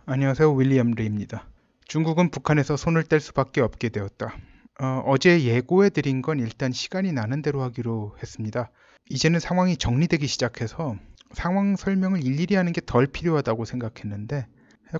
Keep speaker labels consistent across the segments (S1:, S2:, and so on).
S1: 안녕하세요. 윌리엄 리입니다. 중국은 북한에서 손을 뗄 수밖에 없게 되었다. 어제 예고해드린 건 일단 시간이 나는 대로 하기로 했습니다. 이제는 상황이 정리되기 시작해서 상황 설명을 일일이 하는 게 덜 필요하다고 생각했는데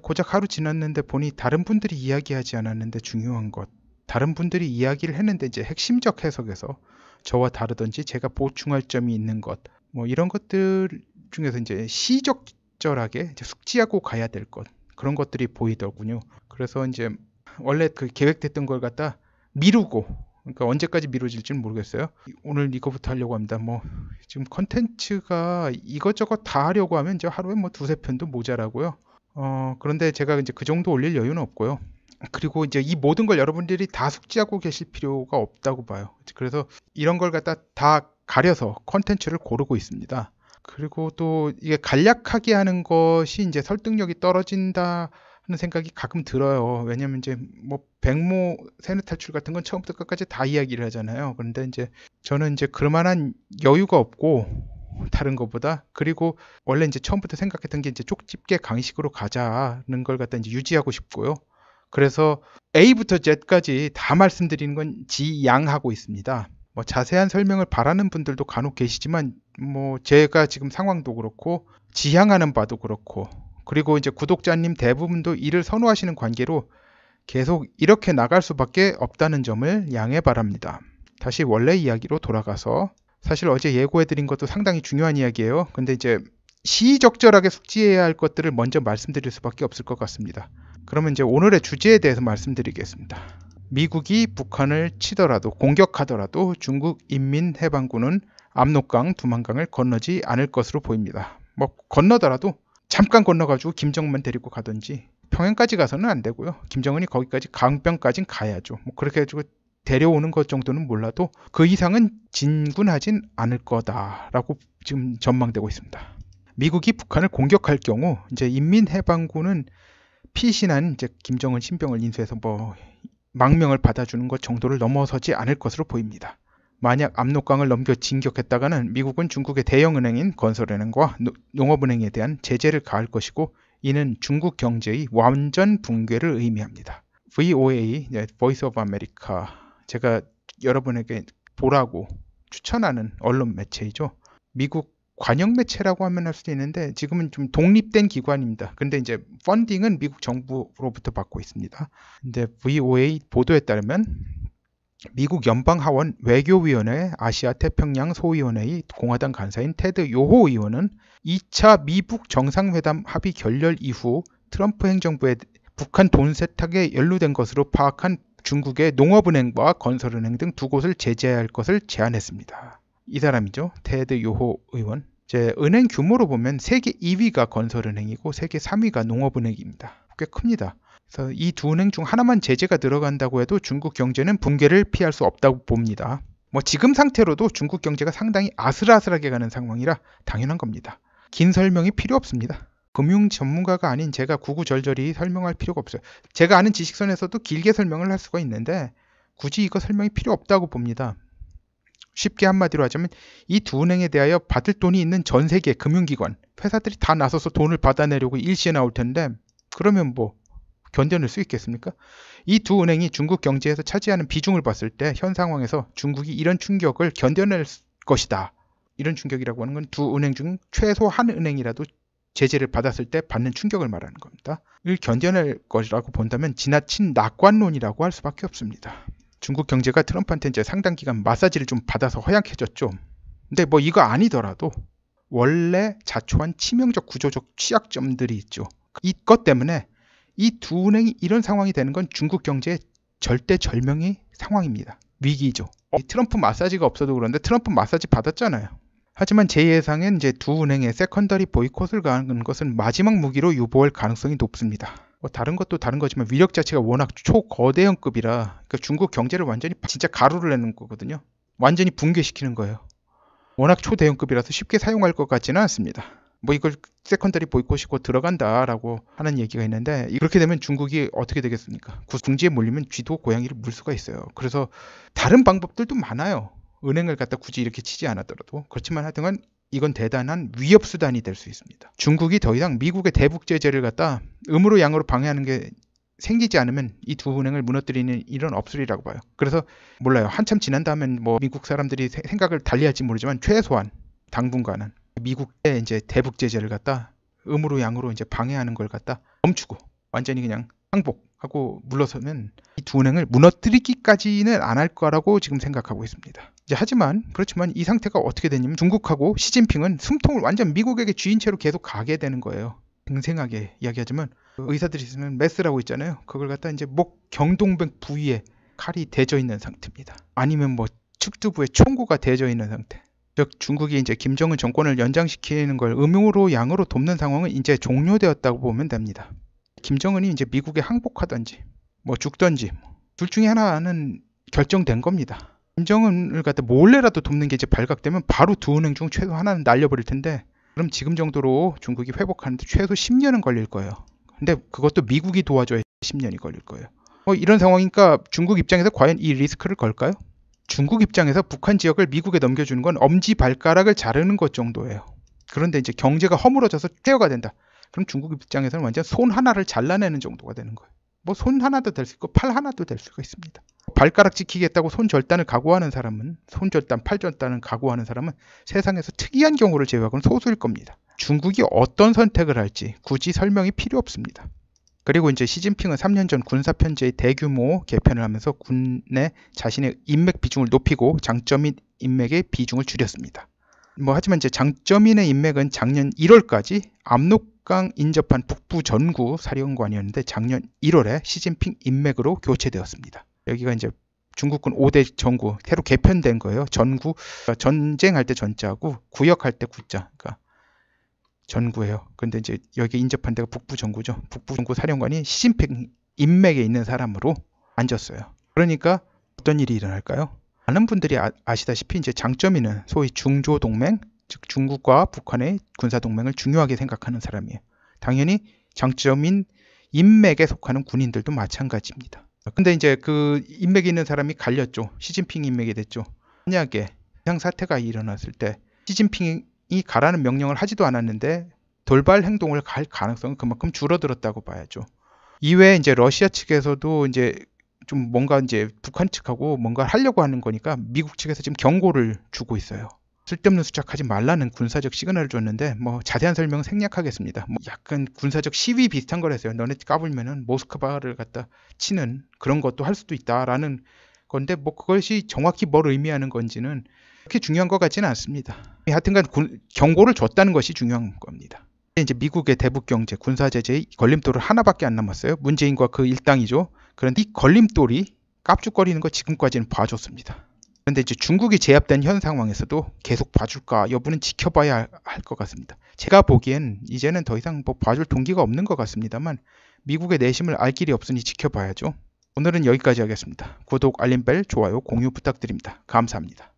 S1: 고작 하루 지났는데 보니 다른 분들이 이야기하지 않았는데 중요한 것, 다른 분들이 이야기를 했는데 이제 핵심적 해석에서 저와 다르든지 제가 보충할 점이 있는 것, 뭐 이런 것들 중에서 이제 시적절하게 이제 숙지하고 가야 될 것, 그런 것들이 보이더군요. 그래서 이제 원래 그 계획됐던 걸 갖다 미루고, 그러니까 언제까지 미뤄질지는 모르겠어요. 오늘 이거부터 하려고 합니다. 뭐 지금 컨텐츠가 이것저것 다 하려고 하면 이제 하루에 뭐 두세 편도 모자라고요. 그런데 제가 이제 그 정도 올릴 여유는 없고요. 그리고 이제 이 모든 걸 여러분들이 다 숙지하고 계실 필요가 없다고 봐요. 그래서 이런 걸 갖다 다 가려서 컨텐츠를 고르고 있습니다. 그리고 또 이게 간략하게 하는 것이 이제 설득력이 떨어진다 하는 생각이 가끔 들어요. 왜냐면 이제 뭐 백모 세뇌 탈출 같은 건 처음부터 끝까지 다 이야기를 하잖아요. 그런데 이제 저는 이제 그만한 여유가 없고 다른 것보다, 그리고 원래 이제 처음부터 생각했던 게 이제 쪽집게 강식으로 가자는 걸 갖다 이제 유지하고 싶고요. 그래서 A부터 Z까지 다 말씀드리는 건 지양하고 있습니다. 뭐 자세한 설명을 바라는 분들도 간혹 계시지만 뭐 제가 지금 상황도 그렇고 지향하는 바도 그렇고, 그리고 이제 구독자님 대부분도 이를 선호하시는 관계로 계속 이렇게 나갈 수밖에 없다는 점을 양해 바랍니다. 다시 원래 이야기로 돌아가서, 사실 어제 예고해드린 것도 상당히 중요한 이야기예요. 근데 이제 시적절하게 숙지해야 할 것들을 먼저 말씀드릴 수밖에 없을 것 같습니다. 그러면 이제 오늘의 주제에 대해서 말씀드리겠습니다. 미국이 북한을 치더라도, 공격하더라도 중국 인민해방군은 압록강, 두만강을 건너지 않을 것으로 보입니다. 뭐 건너더라도 잠깐 건너가지고 김정만 데리고 가든지, 평양까지 가서는 안 되고요. 김정은이 거기까지 강변까지는 가야죠. 뭐 그렇게 해가지고 데려오는 것 정도는 몰라도 그 이상은 진군하진 않을 거다라고 지금 전망되고 있습니다. 미국이 북한을 공격할 경우 이제 인민해방군은 피신한 이제 김정은 신병을 인수해서 뭐 망명을 받아주는 것 정도를 넘어서지 않을 것으로 보입니다. 만약 압록강을 넘겨 진격했다가는 미국은 중국의 대형은행인 건설은행과 농업은행에 대한 제재를 가할 것이고, 이는 중국 경제의 완전 붕괴를 의미합니다. VOA, Voice of America, 제가 여러분에게 보라고 추천하는 언론 매체이죠. 미국 관영 매체라고 하면 할 수도 있는데 지금은 좀 독립된 기관입니다. 근데 이제 펀딩은 미국 정부로부터 받고 있습니다. 근데 VOA 보도에 따르면 미국 연방하원 외교위원회 아시아 태평양 소위원회의 공화당 간사인 테드 요호 의원은 2차 미북 정상회담 합의 결렬 이후 트럼프 행정부의 북한 돈 세탁에 연루된 것으로 파악한 중국의 농업은행과 건설은행 등 두 곳을 제재해야 할 것을 제안했습니다. 이 사람이죠. 테드 요호 의원. 이제 은행 규모로 보면 세계 2위가 건설은행이고 세계 3위가 농업은행입니다. 꽤 큽니다. 그래서 이 두 은행 중 하나만 제재가 들어간다고 해도 중국 경제는 붕괴를 피할 수 없다고 봅니다. 뭐 지금 상태로도 중국 경제가 상당히 아슬아슬하게 가는 상황이라 당연한 겁니다. 긴 설명이 필요 없습니다. 금융 전문가가 아닌 제가 구구절절히 설명할 필요가 없어요. 제가 아는 지식선에서도 길게 설명을 할 수가 있는데 굳이 이거 설명이 필요 없다고 봅니다. 쉽게 한마디로 하자면 이 두 은행에 대하여 받을 돈이 있는 전 세계 금융기관, 회사들이 다 나서서 돈을 받아내려고 일시에 나올 텐데 그러면 뭐 견뎌낼 수 있겠습니까? 이 두 은행이 중국 경제에서 차지하는 비중을 봤을 때 현 상황에서 중국이 이런 충격을 견뎌낼 것이다. 이런 충격이라고 하는 건 두 은행 중 최소 한 은행이라도 제재를 받았을 때 받는 충격을 말하는 겁니다. 이를 견뎌낼 것이라고 본다면 지나친 낙관론이라고 할 수밖에 없습니다. 중국 경제가 트럼프한테 이제 상당 기간 마사지를 좀 받아서 허약해졌죠. 근데 뭐 이거 아니더라도 원래 자초한 치명적 구조적 취약점들이 있죠. 이것 때문에 이 두 은행이 이런 상황이 되는 건 중국 경제의 절대절명의 상황입니다. 위기죠. 트럼프 마사지가 없어도 그런데 트럼프 마사지 받았잖아요. 하지만 제 예상엔 이제 두 은행의 세컨더리 보이콧을 가는 것은 마지막 무기로 유보할 가능성이 높습니다. 뭐 다른 것도 다른 거지만 위력 자체가 워낙 초거대형급이라, 그러니까 중국 경제를 완전히 진짜 가루를 내는 거거든요. 완전히 붕괴시키는 거예요. 워낙 초대형급이라서 쉽게 사용할 것 같지는 않습니다. 뭐 이걸 세컨더리 보이콧이고 들어간다라고 하는 얘기가 있는데, 이렇게 되면 중국이 어떻게 되겠습니까? 궁지에 몰리면 쥐도 고양이를 물 수가 있어요. 그래서 다른 방법들도 많아요. 은행을 갖다 굳이 이렇게 치지 않았더라도. 그렇지만 하여튼간 이건 대단한 위협 수단이 될 수 있습니다. 중국이 더 이상 미국의 대북 제재를 갖다 음으로 양으로 방해하는 게 생기지 않으면 이 두 은행을 무너뜨리는 일은 없으리라고 봐요. 그래서 몰라요. 한참 지난 다음엔 뭐 미국 사람들이 생각을 달리할지 모르지만 최소한 당분간은 미국의 이제 대북 제재를 갖다 음으로 양으로 이제 방해하는 걸 갖다 멈추고 완전히 그냥 항복하고 물러서면 이 두 은행을 무너뜨리기까지는 안 할 거라고 지금 생각하고 있습니다. 하지만 그렇지만 이 상태가 어떻게 되냐면 중국하고 시진핑은 숨통을 완전 미국에게 쥐인 채로 계속 가게 되는 거예요. 생생하게 이야기하자면 의사들이 있으면 메스라고 있잖아요. 그걸 갖다 이제 목 경동맥 부위에 칼이 대져 있는 상태입니다. 아니면 뭐 측두부에 총구가 대져 있는 상태. 즉 중국이 이제 김정은 정권을 연장시키는 걸 음으로 양으로 돕는 상황은 이제 종료되었다고 보면 됩니다. 김정은이 이제 미국에 항복하든지 뭐 죽든지 둘 중에 하나는 결정된 겁니다. 김정은을 갖다 몰래라도 돕는 게 이제 발각되면 바로 두 은행 중 최소 하나는 날려버릴 텐데 그럼 지금 정도로 중국이 회복하는데 최소 10년은 걸릴 거예요. 근데 그것도 미국이 도와줘야 10년이 걸릴 거예요. 이런 상황이니까 중국 입장에서 과연 이 리스크를 걸까요? 중국 입장에서 북한 지역을 미국에 넘겨주는 건 엄지발가락을 자르는 것 정도예요. 그런데 이제 경제가 허물어져서 폐허가 된다. 그럼 중국 입장에서는 완전 손 하나를 잘라내는 정도가 되는 거예요. 뭐 손 하나도 될 수 있고 팔 하나도 될 수가 있습니다. 발가락 지키겠다고 손 절단을 각오하는 사람은 손 절단, 팔 절단을 각오하는 사람은 세상에서 특이한 경우를 제외하고는 소수일 겁니다. 중국이 어떤 선택을 할지 굳이 설명이 필요 없습니다. 그리고 이제 시진핑은 3년 전 군사 편제의 대규모 개편을 하면서 군내 자신의 인맥 비중을 높이고 장점인 인맥의 비중을 줄였습니다. 하지만 이제 장점인의 인맥은 작년 1월까지 압록강 인접한 북부 전구 사령관이었는데 작년 1월에 시진핑 인맥으로 교체되었습니다. 여기가 이제 중국군 5대 전구 새로 개편된 거예요. 전구 전쟁할 때 전자고 구역할 때 구자. 그러니까 전구예요. 근데 이제 여기 인접한 데가 북부 전구죠. 북부 전구 사령관이 시진핑 인맥에 있는 사람으로 앉았어요. 그러니까 어떤 일이 일어날까요? 많은 분들이 아시다시피 이제 장점인은 소위 중조 동맹, 즉 중국과 북한의 군사 동맹을 중요하게 생각하는 사람이에요. 당연히 장점인 인맥에 속하는 군인들도 마찬가지입니다. 근데 이제 그 인맥이 있는 사람이 갈렸죠. 시진핑 인맥이 됐죠. 만약에 이상 사태가 일어났을 때 시진핑이 가라는 명령을 하지도 않았는데 돌발 행동을 갈 가능성은 그만큼 줄어들었다고 봐야죠. 이외에 이제 러시아 측에서도 이제 좀 뭔가 이제 북한 측하고 뭔가 하려고 하는 거니까 미국 측에서 지금 경고를 주고 있어요. 쓸데없는 수작하지 말라는 군사적 시그널을 줬는데 자세한 설명은 생략하겠습니다. 약간 군사적 시위 비슷한 걸 했어요. 너네 까불면은 모스크바를 갖다 치는 그런 것도 할 수도 있다라는 건데 그것이 정확히 뭘 의미하는 건지는 그렇게 중요한 것 같지는 않습니다. 하여튼간 경고를 줬다는 것이 중요한 겁니다. 이제 미국의 대북 경제 군사 제재의 걸림돌은 하나밖에 안 남았어요. 문재인과 그 일당이죠. 그런데 이 걸림돌이 깝죽거리는 거 지금까지는 봐줬습니다. 그런데 이제 중국이 제압된 현 상황에서도 계속 봐줄까 여부는 지켜봐야 할 것 같습니다. 제가 보기엔 이제는 더 이상 봐줄 동기가 없는 것 같습니다만 미국의 내심을 알 길이 없으니 지켜봐야죠. 오늘은 여기까지 하겠습니다. 구독, 알림벨, 좋아요, 공유 부탁드립니다. 감사합니다.